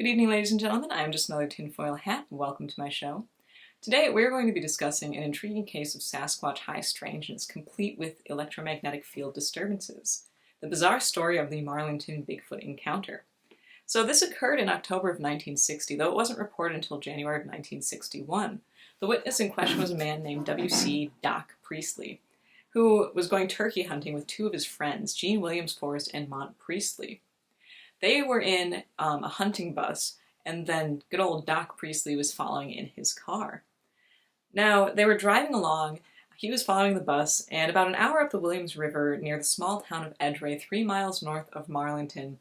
Good evening, ladies and gentlemen. I am just another tinfoil hat, and welcome to my show. Today, we're going to be discussing an intriguing case of Sasquatch High Strangeness, complete with electromagnetic field disturbances. The bizarre story of the Marlinton Bigfoot encounter. So this occurred in October of 1960, though it wasn't reported until January of 1961. The witness in question was a man named W.C. Doc Priestley, who was going turkey hunting with two of his friends, Gene Williams Forrest and Mont Priestley. They were in a hunting bus, and then good old Doc Priestley was following in his car. Now, they were driving along, he was following the bus, and about an hour up the Williams River near the small town of Edgware, 3 miles north of Marlinton,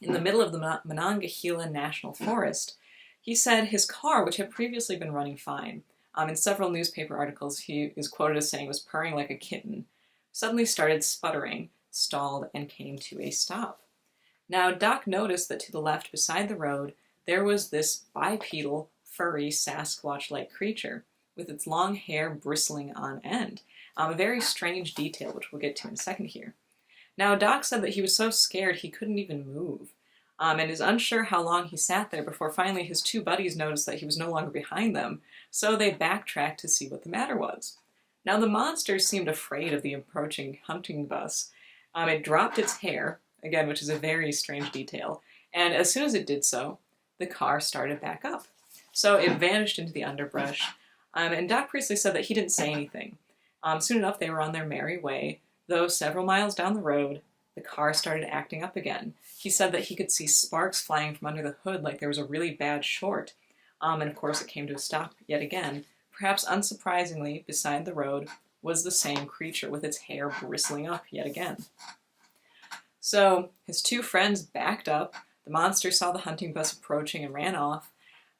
in the middle of the Monongahela National Forest, he said his car, which had previously been running fine, in several newspaper articles he is quoted as saying was purring like a kitten, suddenly started sputtering, stalled, and came to a stop. Now, Doc noticed that to the left beside the road, there was this bipedal, furry, Sasquatch-like creature, with its long hair bristling on end. A very strange detail, which we'll get to in a second here. Now, Doc said that he was so scared he couldn't even move, and is unsure how long he sat there before finally his two buddies noticed that he was no longer behind them, so they backtracked to see what the matter was. Now, the monster seemed afraid of the approaching hunting bus. It dropped its hair, again, which is a very strange detail, and as soon as it did so, the car started back up. So it vanished into the underbrush, and Doc Priestley said that he didn't say anything. Soon enough, they were on their merry way, though several miles down the road, the car started acting up again. He said that he could see sparks flying from under the hood like there was a really bad short, and of course it came to a stop yet again. Perhaps unsurprisingly, beside the road was the same creature with its hair bristling up yet again. So his two friends backed up, the monster saw the hunting bus approaching and ran off.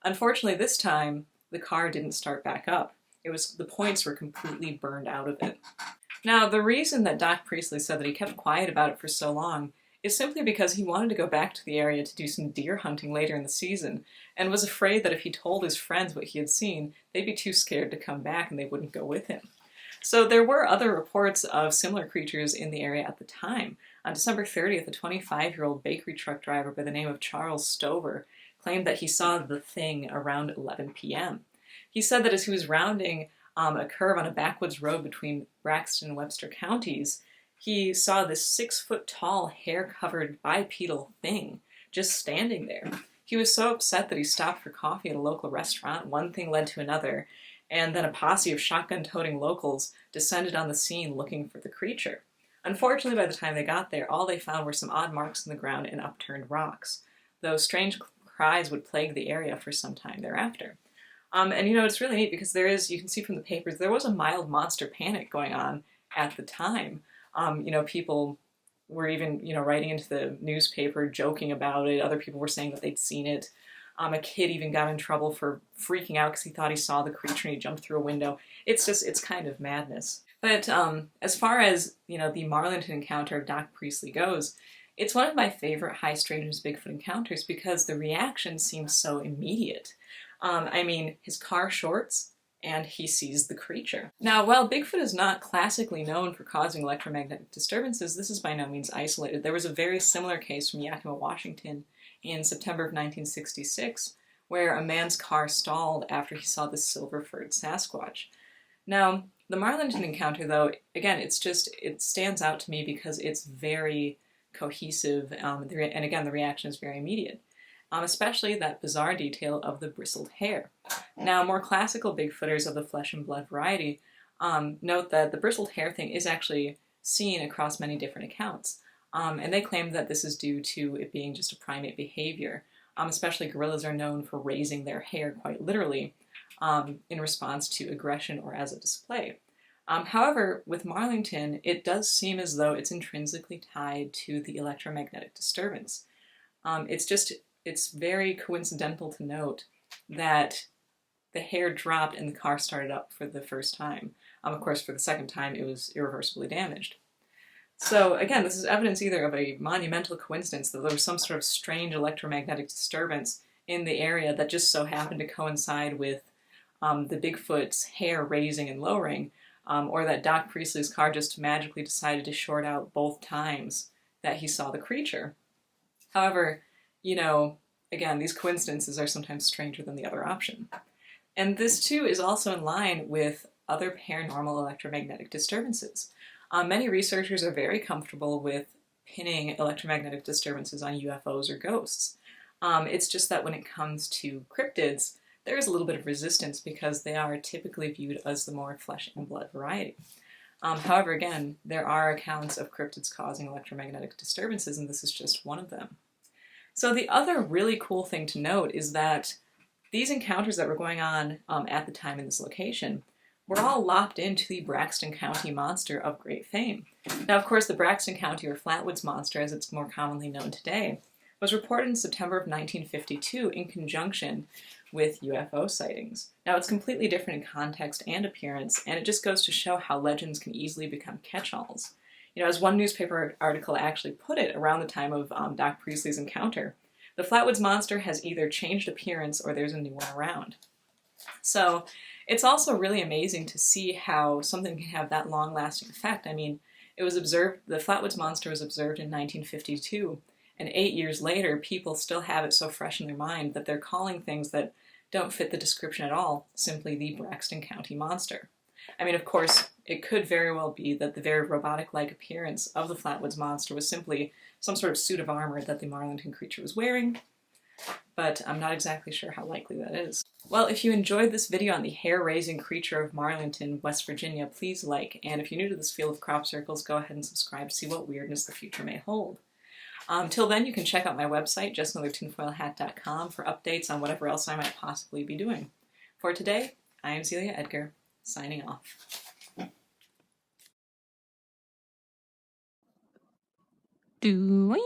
Unfortunately, this time, the car didn't start back up. The points were completely burned out of it. Now, the reason that Doc Priestley said that he kept quiet about it for so long is simply because he wanted to go back to the area to do some deer hunting later in the season, and was afraid that if he told his friends what he had seen, they'd be too scared to come back and they wouldn't go with him. So there were other reports of similar creatures in the area at the time. On December 30th, a 25-year-old bakery truck driver by the name of Charles Stover claimed that he saw the thing around 11 p.m. He said that as he was rounding a curve on a backwoods road between Braxton and Webster counties, he saw this 6-foot-tall, hair-covered bipedal thing just standing there. He was so upset that he stopped for coffee at a local restaurant. One thing led to another, and then a posse of shotgun-toting locals descended on the scene looking for the creature. Unfortunately, by the time they got there, all they found were some odd marks in the ground and upturned rocks, though strange cries would plague the area for some time thereafter. And it's really neat because you can see from the papers, there was a mild monster panic going on at the time. People were even, writing into the newspaper, joking about it. Other people were saying that they'd seen it. A kid even got in trouble for freaking out because he thought he saw the creature and he jumped through a window. It's kind of madness. But as far as, the Marlinton encounter of Doc Priestley goes, it's one of my favorite high strangeness Bigfoot encounters because the reaction seems so immediate. His car shorts and he sees the creature. Now, while Bigfoot is not classically known for causing electromagnetic disturbances, this is by no means isolated. There was a very similar case from Yakima, Washington in September of 1966, where a man's car stalled after he saw the silver-furred Sasquatch. Now, the Marlinton encounter, though, again, it stands out to me because it's very cohesive, and again, the reaction is very immediate. Especially that bizarre detail of the bristled hair. Now, more classical Bigfooters of the flesh and blood variety note that the bristled hair thing is actually seen across many different accounts, and they claim that this is due to it being just a primate behavior. Especially gorillas are known for raising their hair quite literally in response to aggression or as a display. However, with Marlinton, it does seem as though it's intrinsically tied to the electromagnetic disturbance. It's very coincidental to note that the hair dropped and the car started up for the first time. Of course, for the second time, it was irreversibly damaged. So again, this is evidence either of a monumental coincidence that there was some sort of strange electromagnetic disturbance in the area that just so happened to coincide with the Bigfoot's hair raising and lowering, or that Doc Priestley's car just magically decided to short out both times that he saw the creature. However, again, these coincidences are sometimes stranger than the other option. And this too is also in line with other paranormal electromagnetic disturbances. Many researchers are very comfortable with pinning electromagnetic disturbances on UFOs or ghosts. It's just that when it comes to cryptids, there is a little bit of resistance because they are typically viewed as the more flesh and blood variety. However, again, there are accounts of cryptids causing electromagnetic disturbances, and this is just one of them. So the other really cool thing to note is that these encounters that were going on at the time in this location were all lopped into the Braxton County monster of great fame. Now, of course, the Braxton County or Flatwoods monster, as it's more commonly known today, was reported in September of 1952 in conjunction with UFO sightings. Now, it's completely different in context and appearance, and it just goes to show how legends can easily become catch-alls. You know, as one newspaper article actually put it around the time of Doc Priestley's encounter, the Flatwoods monster has either changed appearance or there's a new one around. So it's also really amazing to see how something can have that long-lasting effect. I mean, it was observed, the Flatwoods monster was observed in 1952, and 8 years later, people still have it so fresh in their mind that they're calling things that don't fit the description at all simply the Braxton County monster. I mean, of course, it could very well be that the very robotic-like appearance of the Flatwoods monster was simply some sort of suit of armor that the Marlinton creature was wearing, but I'm not exactly sure how likely that is. Well, if you enjoyed this video on the hair-raising creature of Marlinton, West Virginia, please like, and if you're new to this field of crop circles, go ahead and subscribe to see what weirdness the future may hold. Till then, you can check out my website, justanothertinfoilhat.com, for updates on whatever else I might possibly be doing. For today, I am Celia Edgar, signing off. Doing.